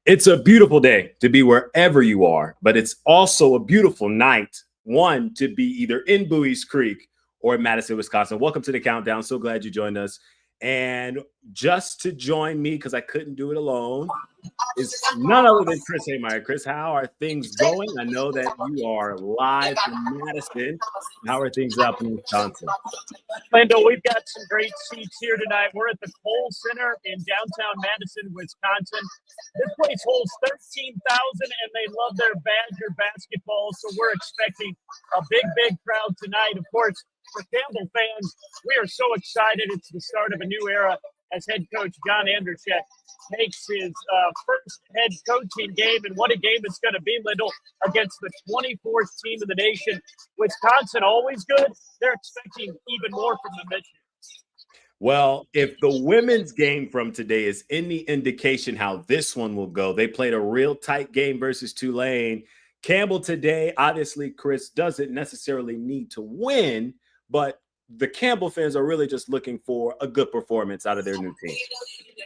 It's a beautiful day to be wherever you are, but it's also a beautiful night, one, to be either in Bowie's Creek or in Madison, Wisconsin. Welcome to the countdown. So glad you joined us. And just to join me, because I couldn't do it alone, is none other than Chris Hemeyer. Chris, how are things going? I know that you are live from Madison. How are things up in Wisconsin? Lendl, we've got some great seats here tonight. We're at the Kohl Center in downtown Madison, Wisconsin. This place holds 13,000, and they love their Badger basketball, so we're expecting a big crowd tonight. Of course, for Campbell fans, we are so excited. It's the start of a new era as head coach John Anderschek makes his first head coaching game, and what a game it's going to be, Lendl, against the 24th team in the nation. Wisconsin, always good. They're expecting even more from them this year. Well, if the women's game from today is any indication how this one will go, they played a real tight game versus Tulane. Campbell today, obviously, Chris, doesn't necessarily need to win, but the Campbell fans are really just looking for a good performance out of their new team.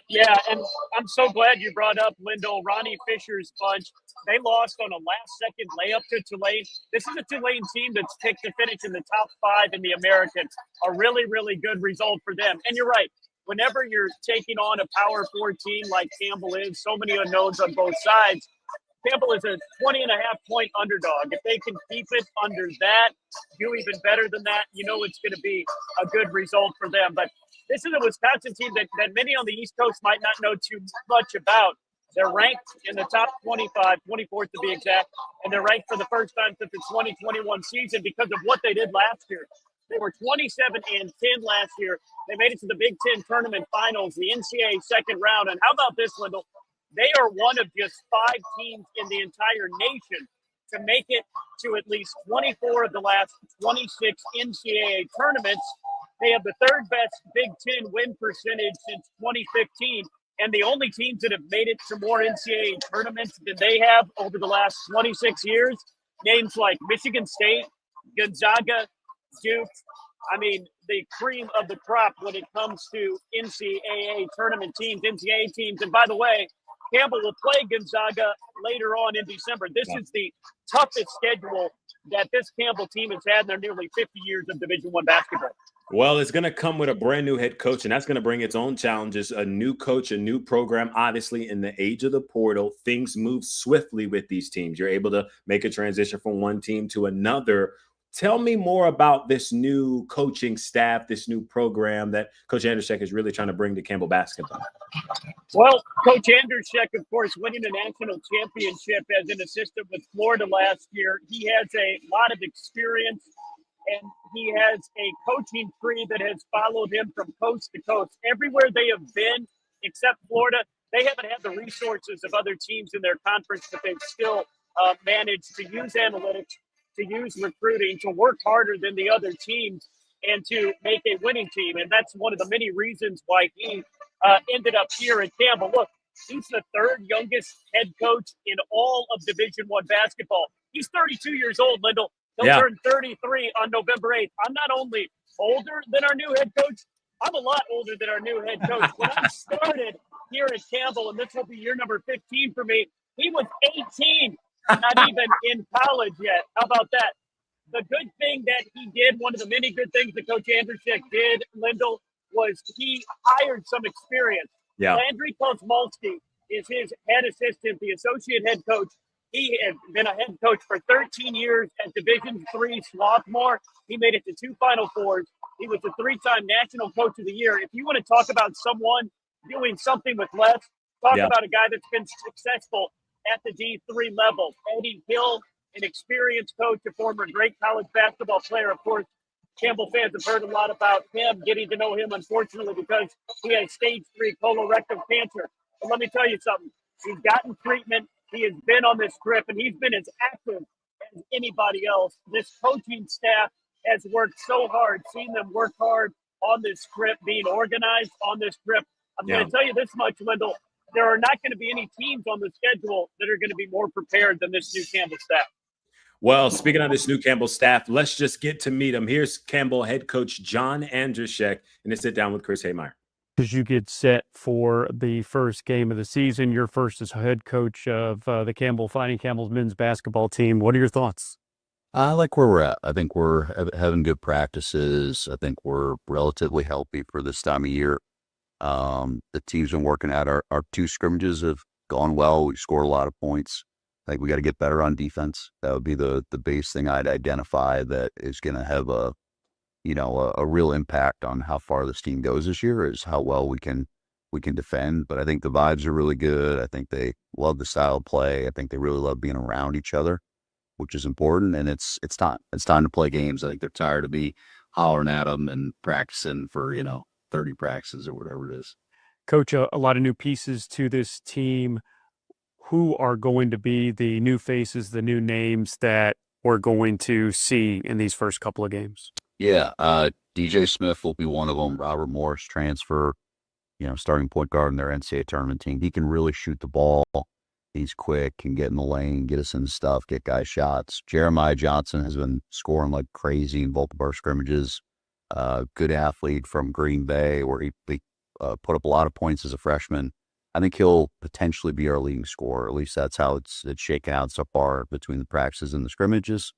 Yeah, and I'm so glad you brought up Lendl, Ronnie Fisher's bunch. They lost on a last-second layup to Tulane. This is a Tulane team that's picked to finish in the top 5 in the American. A really good result for them. And you're right. Whenever you're taking on a Power 4 team like Campbell is, so many unknowns on both sides, Campbell is a 20.5-point underdog. If they can keep it under that, do even better than that, you know it's going to be a good result for them. But this is a Wisconsin team that many on the East Coast might not know too much about. They're ranked in the top 25, 24th to be exact, and they're ranked for the first time since the 2021 season because of what they did last year. They were 27-10 last year. They made it to the Big Ten tournament finals, the NCAA second round. And how about this, Lendl? They are one of just 5 teams in the entire nation to make it to at least 24 of the last 26 NCAA tournaments. They have the 3rd best Big Ten win percentage since 2015, and the only teams that have made it to more NCAA tournaments than they have over the last 26 years, names like Michigan State, Gonzaga, Duke. I mean, the cream of the crop when it comes to NCAA tournament teams, NCAA teams. And by the way, Campbell will play Gonzaga later on in December. This is the toughest schedule that this Campbell team has had in their nearly 50 years of Division I basketball. Well, it's going to come with a brand new head coach, and that's going to bring its own challenges. A new coach, a new program. Obviously, in the age of the portal, things move swiftly with these teams. You're able to make a transition from one team to another. Tell me more about this new coaching staff, this new program that Coach Anderschek is really trying to bring to Campbell basketball. Well, Coach Anderschek, of course, winning a national championship as an assistant with Florida last year. He has a lot of experience, and he has a coaching tree that has followed him from coast to coast. Everywhere they have been, except Florida, they haven't had the resources of other teams in their conference, but they've still managed to use analytics, to use recruiting, to work harder than the other teams, and to make a winning team. And that's one of the many reasons why he ended up here at Campbell. Look, he's the 3rd youngest head coach in all of Division I basketball. He's 32 years old, Lendl. He'll turn 33 on November 8th. I'm not only older than our new head coach, I'm a lot older than our new head coach. When I started here at Campbell, and this will be year number 15 for me, he was 18. Not even in college yet. How about that? The good thing that he did, one of the many good things that Coach Anderschek did, Lendl, was he hired some experience. Yeah. Landry Kozmalski is his head assistant, the associate head coach. He has been a head coach for 13 years at Division III Swarthmore. He made it to 2 Final Fours. He was a 3-time National Coach of the Year. If you want to talk about someone doing something with less, talk about a guy that's been successful at the D3 level. Eddie Hill, an experienced coach, a former great college basketball player. Of course, Campbell fans have heard a lot about him, getting to know him, unfortunately, because he has stage 3 colorectal cancer. But let me tell you something. He's gotten treatment. He has been on this trip, and he's been as active as anybody else. This coaching staff has worked so hard, seeing them work hard on this trip, being organized on this trip. I'm going to tell you this much, Lendl. There are not going to be any teams on the schedule that are going to be more prepared than this new Campbell staff. Well, speaking of this new Campbell staff, let's just get to meet him. Here's Campbell head coach John Anderschek, and to sit down with Chris Hemeyer. As you get set for the first game of the season, your first as head coach of the Fighting Camels men's basketball team. What are your thoughts? I like where we're at. I think we're having good practices. I think we're relatively healthy for this time of year. The team's been working at our two scrimmages have gone well. We scored a lot of points. I think we got to get better on defense. That would be the base thing I'd identify that is going to have a real impact on how far this team goes this year, is how well we can defend. But I think the vibes are really good. I think they love the style of play. I think they really love being around each other, which is important. And it's time. It's time to play games. I think they're tired of me hollering at them and practicing for 30 practices or whatever it is. Coach, a lot of new pieces to this team. Who are going to be the new faces, the new names that we're going to see in these first couple of games? Yeah, DJ Smith will be one of them. Robert Morris transfer, starting point guard in their NCAA tournament team. He can really shoot the ball. He's quick, can get in the lane, get us into stuff, get guys shots. Jeremiah Johnson has been scoring like crazy in both of our scrimmages. Good athlete from Green Bay, where he put up a lot of points as a freshman. I think he'll potentially be our leading scorer. At least that's how it's shaken out so far between the practices and the scrimmages.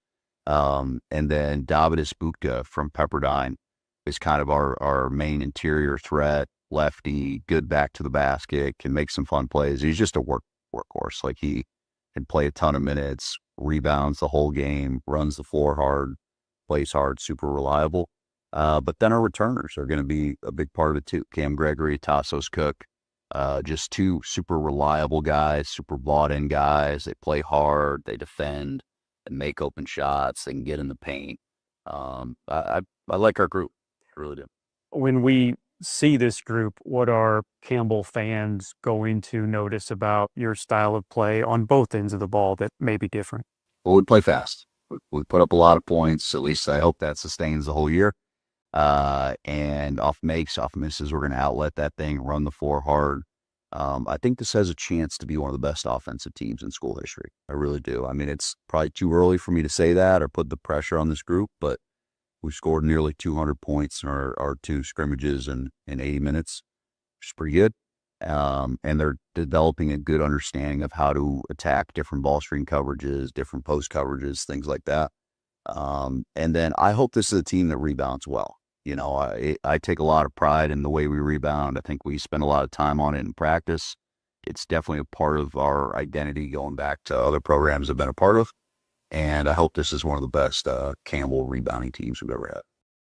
And then Davidus Butka from Pepperdine is kind of our main interior threat, lefty, good back to the basket, can make some fun plays. He's just a workhorse. Like, he can play a ton of minutes, rebounds the whole game, runs the floor hard, plays hard, super reliable. But then our returners are going to be a big part of it too. Cam Gregory, Tassos Cook, just two super reliable guys, super bought-in guys. They play hard, they defend, they make open shots, they can get in the paint. I like our group. I really do. When we see this group, what are Campbell fans going to notice about your style of play on both ends of the ball that may be different? Well, we play fast. We put up a lot of points. At least I hope that sustains the whole year. And off misses, we're going to outlet that thing, run the floor hard. I think this has a chance to be one of the best offensive teams in school history. I really do. I mean, it's probably too early for me to say that or put the pressure on this group, but we scored nearly 200 points in our two scrimmages in 80 minutes, which is pretty good. And they're developing a good understanding of how to attack different ball screen coverages, different post coverages, things like that. And then I hope this is a team that rebounds well. I take a lot of pride in the way we rebound. I think we spend a lot of time on it in practice. It's definitely a part of our identity going back to other programs I've been a part of. And I hope this is one of the best Campbell rebounding teams we've ever had.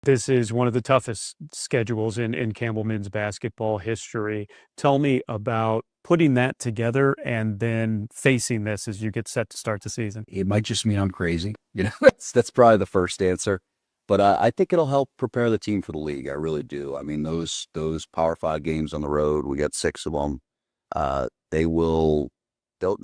This is one of the toughest schedules in Campbell men's basketball history. Tell me about putting that together and then facing this as you get set to start the season. It might just mean I'm crazy. That's probably the first answer. But I think it'll help prepare the team for the league. I really do. I mean, those Power 5 games on the road, we got 6 of them. They'll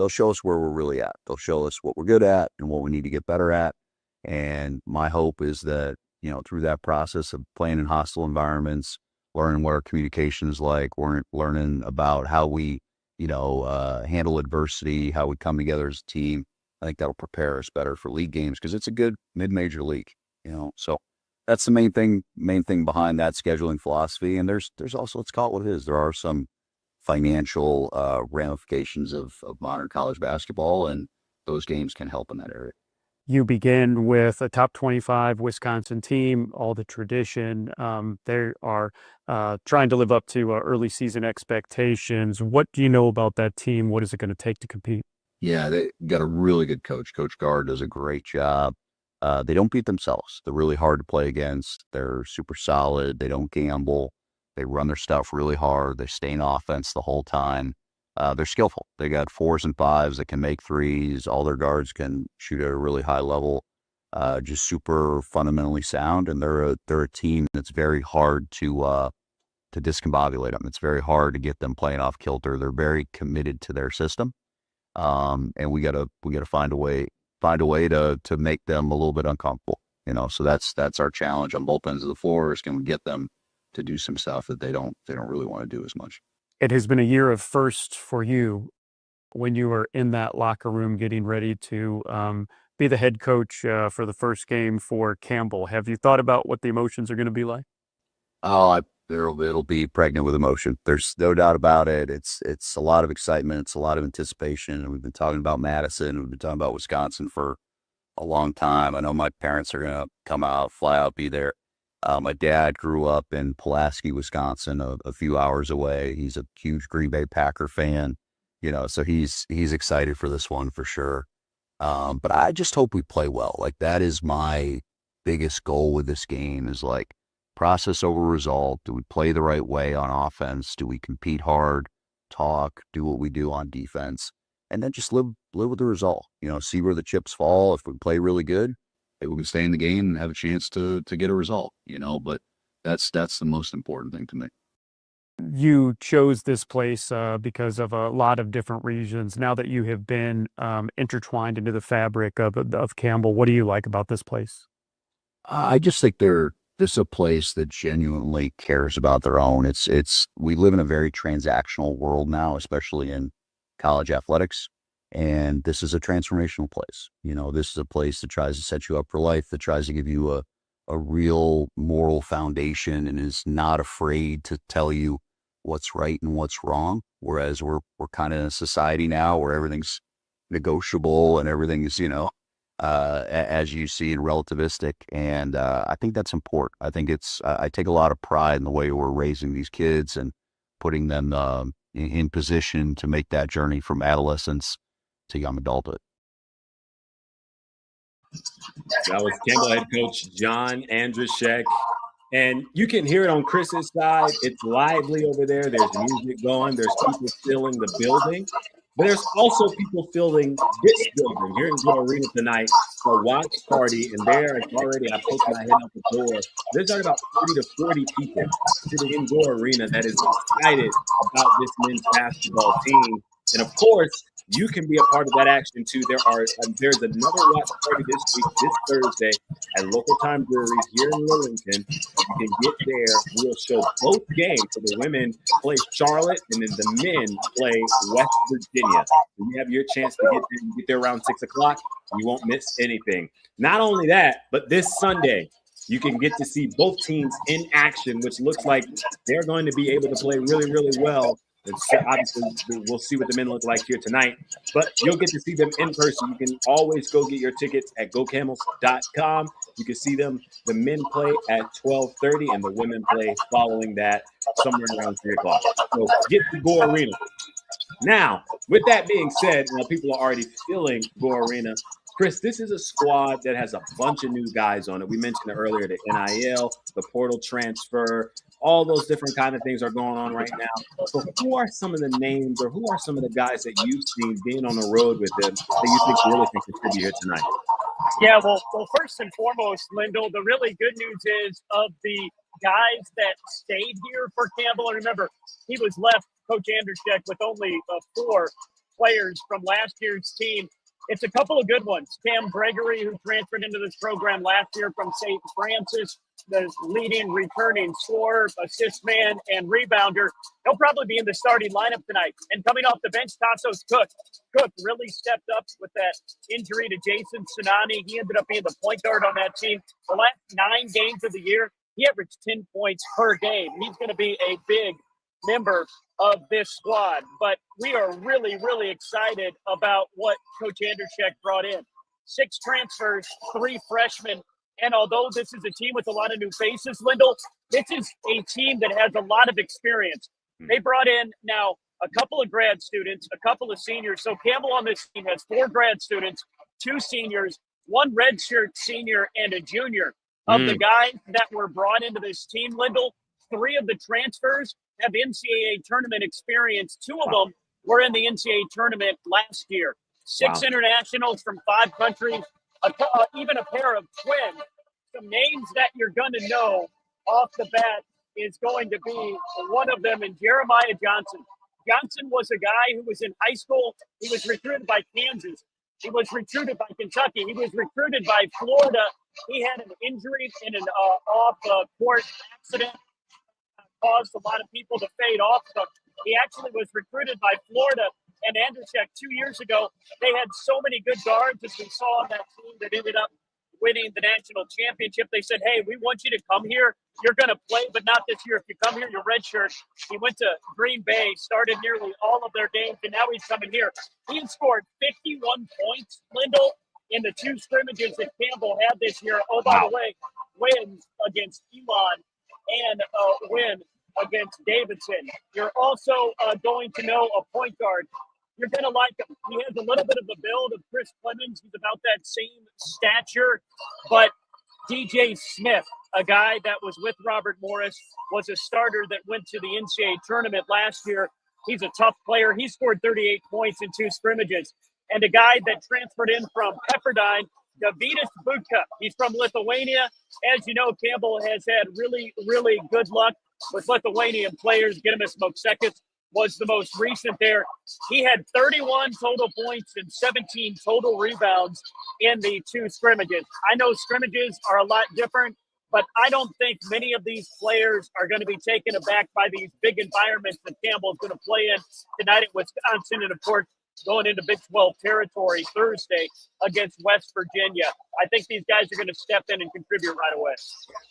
show us where we're really at. They'll show us what we're good at and what we need to get better at. And my hope is that, through that process of playing in hostile environments, learning what our communication is like, we're learning about how we, handle adversity, how we come together as a team. I think that'll prepare us better for league games because it's a good mid-major league. So that's the main thing behind that scheduling philosophy. And there's also, let's call it what it is. There are some financial ramifications of modern college basketball, and those games can help in that area. You begin with a top 25 Wisconsin team, all the tradition. They are trying to live up to early season expectations. What do you know about that team? What is it going to take to compete? Yeah, they got a really good coach. Coach Gard does a great job. They don't beat themselves. They're really hard to play against. They're super solid. They don't gamble. They run their stuff really hard. They stay in offense the whole time. They're skillful. They got 4s and 5s that can make threes. All their guards can shoot at a really high level. Just super fundamentally sound. And they're a team that's very hard to discombobulate them. It's very hard to get them playing off kilter. They're very committed to their system. And we gotta find a way to make them a little bit uncomfortable, so that's our challenge on both ends of the floor, is can we get them to do some stuff that they don't really want to do as much. It has been a year of firsts for you when you were in that locker room getting ready to be the head coach for the first game for Campbell. Have you thought about what the emotions are going to be like? Oh, It'll be pregnant with emotion. There's no doubt about it. It's a lot of excitement. It's a lot of anticipation. And we've been talking about Madison. We've been talking about Wisconsin for a long time. I know my parents are gonna come out, fly out, be there. My dad grew up in Pulaski, Wisconsin, a few hours away. He's a huge Green Bay Packer fan, so he's excited for this one for sure. But I just hope we play well. Like, that is my biggest goal with this game, is like process over result. Do we play the right way on offense? Do we compete hard, talk, do what we do on defense? And then just live with the result, see where the chips fall. If we play really good, maybe we can stay in the game and have a chance to get a result, but that's the most important thing to me. You chose this place because of a lot of different reasons. Now that you have been intertwined into the fabric of Campbell, what do you like about this place? I just think this is a place that genuinely cares about their own. We live in a very transactional world now, especially in college athletics. And this is a transformational place. This is a place that tries to set you up for life, that tries to give you a real moral foundation, and is not afraid to tell you what's right and what's wrong. Whereas we're kind of in a society now where everything's negotiable and everything is, as you see, in relativistic. And I think that's important. I think I take a lot of pride in the way we're raising these kids and putting them in position to make that journey from adolescence to young adulthood. That was Campbell head coach John Andruszek. And you can hear it on Chris's side. It's lively over there. There's music going. There's people filling the building. But there's also people filling this building here in Gore Arena tonight for a watch party. And there already, I poked my head out the door. There's about 30 to 40 people sitting in Gore Arena that is excited about this men's basketball team. And of course, you can be a part of that action too. There's another watch party this week, this Thursday, at Local Time Brewery here in Lillington. You can get there. We'll show both games. So the women play Charlotte, and then the men play West Virginia. So you have your chance to get there. You get there around 6 o'clock. You won't miss anything. Not only that, but this Sunday, you can get to see both teams in action, which looks like they're going to be able to play really, really well. Obviously, we'll see what the men look like here tonight, but you'll get to see them in person. You can always go get your tickets at gocamels.com. You can see them. The men play at 12:30, and the women play following that somewhere around 3 o'clock. So get to Gore Arena. Now, with that being said, people are already filling Gore Arena. Chris, this is a squad that has a bunch of new guys on it. We mentioned it earlier, the NIL, the portal transfer, all those different kind of things are going on right now. So who are some of the names, or who are some of the guys that you've seen being on the road with them that you think really can contribute here tonight? Yeah, well, first and foremost, Lendl, the really good news is of the guys that stayed here for Campbell. And remember, he was left, Coach Andruszek, with only 4 players from last year's team. It's a couple of good ones. Cam Gregory, who transferred into this program last year from St. Francis, the leading returning scorer, assist man, and rebounder. He'll probably be in the starting lineup tonight. And coming off the bench, Tassos Cook. Cook really stepped up with that injury to Jason Tsunami. He ended up being the point guard on that team. The last 9 games of the year, he averaged 10 points per game. He's going to be a big member of this squad, but we are really, really excited about what Coach Andruszek brought in. 6 transfers, 3 freshmen, and although this is a team with a lot of new faces, Lendl, this is a team that has a lot of experience. They brought in now a couple of grad students, a couple of seniors. So Campbell on this team has 4 grad students, 2 seniors, 1 redshirt senior, and a junior. Of the guys that were brought into this team, Lendl, 3 of the transfers have NCAA tournament experience. 2 of them were in the NCAA tournament last year. 6 internationals from 5 countries, even a pair of twins. Some names that you're going to know off the bat is going to be one of them, and Jeremiah Johnson. Johnson was a guy who was in high school. He was recruited by Kansas. He was recruited by Kentucky. He was recruited by Florida. He had an injury in an off-court accident. Caused a lot of people to fade off. So he actually was recruited by Florida and Andruszek 2 years ago. They had so many good guards, as we saw on that team, that ended up winning the national championship. They said, hey, we want you to come here. You're going to play, but not this year. If you come here, you're redshirt. He went to Green Bay, started nearly all of their games, and now he's coming here. He scored 51 points, Lendl, in the 2 scrimmages that Campbell had this year. Oh, by the way, wins against Elon and a win against Davidson. You're also going to know a point guard. You're going to like him. He has a little bit of the build of Chris Clemens. He's about that same stature. But DJ Smith, a guy that was with Robert Morris, was a starter that went to the NCAA tournament last year. He's a tough player. He scored 38 points in 2 scrimmages. And a guy that transferred in from Pepperdine, Davidas Budka. He's from Lithuania. As you know, Campbell has had really, really good luck with Lithuanian players. Gedimas Moksekis was the most recent there. He had 31 total points and 17 total rebounds in the 2 scrimmages. I know scrimmages are a lot different, but I don't think many of these players are going to be taken aback by these big environments that Campbell's going to play in tonight at Wisconsin, and of course, going into Big 12 territory Thursday against West Virginia. I think these guys are going to step in and contribute right away.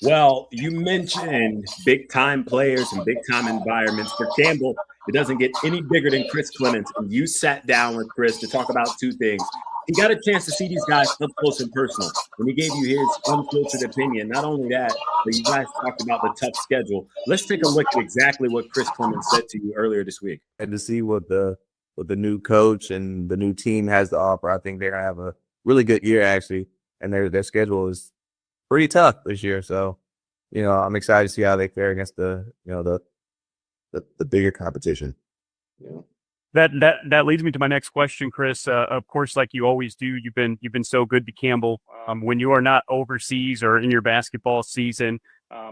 Well, you mentioned big-time players and big-time environments. For Campbell, it doesn't get any bigger than Chris Clemens. And you sat down with Chris to talk about 2 things. He got a chance to see these guys up close and personal, and he gave you his unfiltered opinion. Not only that, but you guys talked about the tough schedule. Let's take a look at exactly what Chris Clemens said to you earlier this week. And to see what the new coach and the new team has to offer, I think they're going to have a really good year, actually. And their schedule is pretty tough this year. So, I'm excited to see how they fare against the bigger competition. Yeah. That leads me to my next question, Chris. Of course, like you always do, you've been so good to Campbell. When you are not overseas or in your basketball season,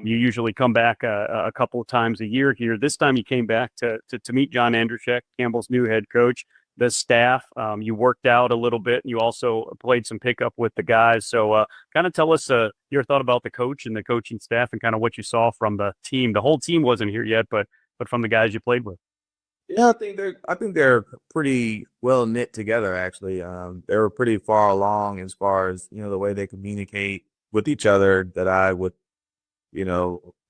you usually come back a couple of times a year here. This time you came back to meet John Andruszek, Campbell's new head coach, the staff. You worked out a little bit, and you also played some pickup with the guys. So kind of tell us your thought about the coach and the coaching staff and kind of what you saw from the team. The whole team wasn't here yet, but from the guys you played with. Yeah, I think they're pretty well knit together, actually. They were pretty far along as far as, the way they communicate with each other that I would,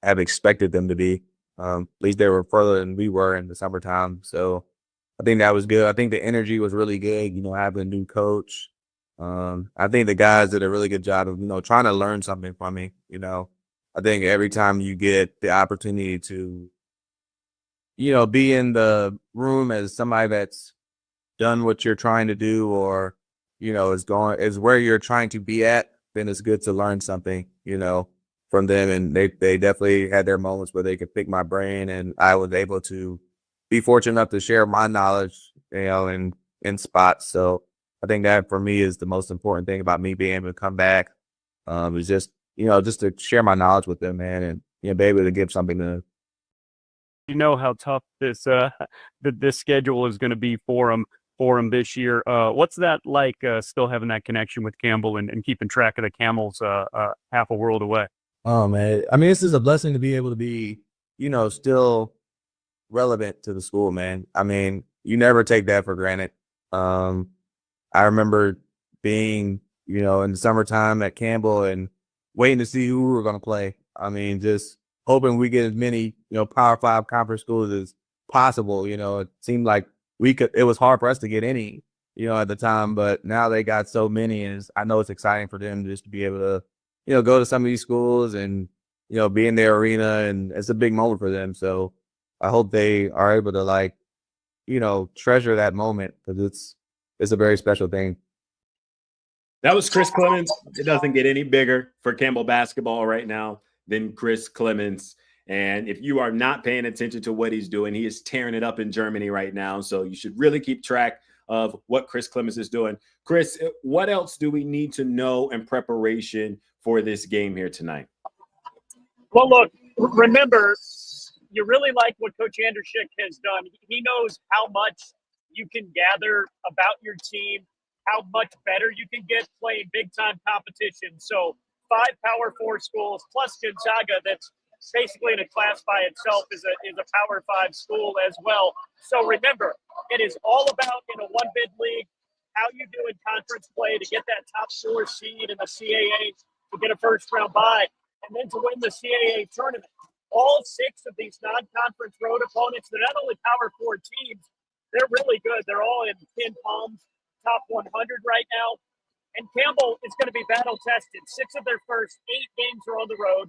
have expected them to be. At least they were further than we were in the summertime. So I think that was good. I think the energy was really good, having a new coach. I think the guys did a really good job of, trying to learn something from me. I think every time you get the opportunity to, be in the room as somebody that's done what you're trying to do or, is where you're trying to be at, then it's good to learn something, from them. And they definitely had their moments where they could pick my brain, and I was able to be fortunate enough to share my knowledge, in spots. So I think that for me is the most important thing about me being able to come back, is just, just to share my knowledge with them, man, and, be able to give something to. You know how tough this this schedule is going to be for them this year. What's that like? Still having that connection with Campbell and keeping track of the Camels half a world away. Oh man, I mean, this is a blessing to be able to be, still relevant to the school, man. I mean, you never take that for granted. I remember being, in the summertime at Campbell and waiting to see who we were going to play. I mean, just hoping we get as many, Power 5 conference schools as possible. It seemed like it was hard for us to get any, at the time, but now they got so many, and I know it's exciting for them just to be able to, go to some of these schools and, be in their arena, and it's a big moment for them. So I hope they are able to treasure that moment, because it's a very special thing. That was Chris Clemens. It doesn't get any bigger for Campbell basketball right now than Chris Clemens. And if you are not paying attention to what he's doing, he is tearing it up in Germany right now. So you should really keep track of what Chris Clemens is doing. Chris, what else do we need to know in preparation for this game here tonight? Well, look, remember, you really like what Coach Andruszek has done. He knows how much you can gather about your team, how much better you can get playing big-time competition. So 5 Power 4 schools plus Gonzaga, that's basically in a class by itself, is a Power 5 school as well. So remember, it is all about, in a one-bid league, how you do in conference play to get that top 4 seed in the CAA to get a first-round bye, and then to win the CAA tournament. All 6 of these non-conference road opponents, they're not only Power 4 teams, they're really good. They're all in Ken Palm's top 100 right now. And Campbell is going to be battle-tested. 6 of their first 8 games are on the road.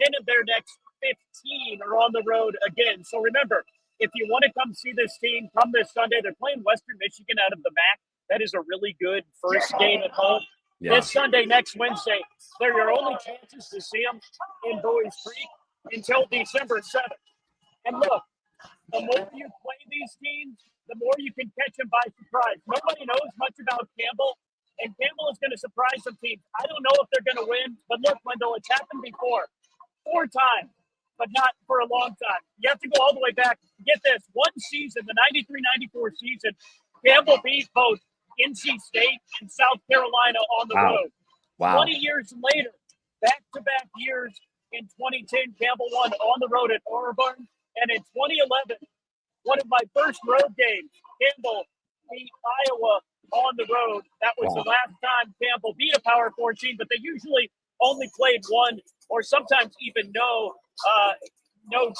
10 of their next 15 are on the road again. So remember, if you want to come see this team, come this Sunday. They're playing Western Michigan out of the MAC. That is a really good first game at home. Yeah. This Sunday, next Wednesday, they're your only chances to see them in Bowie's Creek until December 7th. And look, the more you play these teams, the more you can catch them by surprise. Nobody knows much about Campbell, and Campbell is going to surprise some teams. I don't know if they're going to win, but look, Lendl, it's happened before. 4 times, but not for a long time. You have to go all the way back. Get this, one season, the 93-94 season, Campbell beat both NC State and South Carolina on the road. Wow. 20 years later, back-to-back years in 2010, Campbell won on the road at Auburn. And in 2011, one of my first road games, Campbell beat Iowa on the road. That was the last time Campbell beat a Power 4 team, but they usually only played one or sometimes even no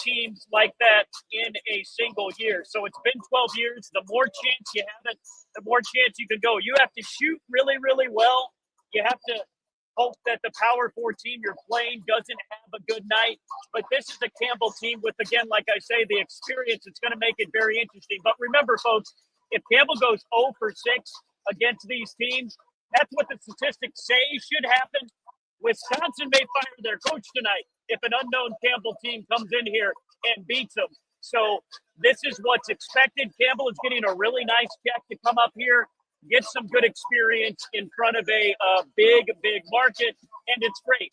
teams like that in a single year. So it's been 12 years. The more chance you have it, the more chance you can go. You have to shoot really, really well. You have to hope that the Power 4 team you're playing doesn't have a good night. But this is a Campbell team with, again, like I say, the experience. It's going to make it very interesting. But remember, folks, if Campbell goes 0 for 6 against these teams, that's what the statistics say should happen. Wisconsin may fire their coach tonight if an unknown Campbell team comes in here and beats them. So this is what's expected. Campbell is getting a really nice check to come up here, get some good experience in front of a big market, and it's great.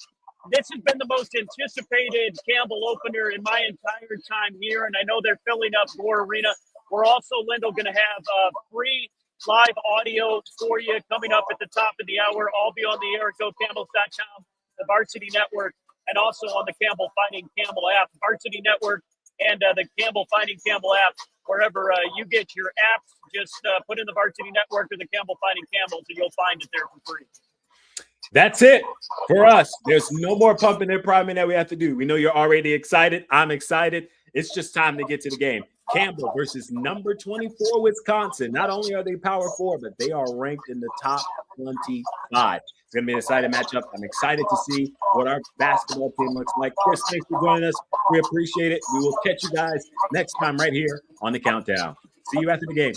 This has been the most anticipated Campbell opener in my entire time here, and I know they're filling up Gore Arena. We're also, Lendl, going to have free live audio for you coming up at the top of the hour. I'll be on the air at GoCamels.com, the Varsity Network, and also on the Campbell Fighting Campbell app, Varsity Network, and the Campbell Fighting Campbell app. Wherever you get your apps, just put in the Varsity Network or the Campbell Fighting Campbells, and you'll find it there for free. That's it for us. There's no more pumping and priming that we have to do. We know you're already excited. I'm excited. It's just time to get to the game. Campbell versus number 24 Wisconsin. Not only are they Power 4, but they are ranked in the top 25. It's going to be an exciting matchup. I'm excited to see what our basketball team looks like. Chris, thanks for joining us. We appreciate it. We will catch you guys next time right here on The Countdown. See you after the game.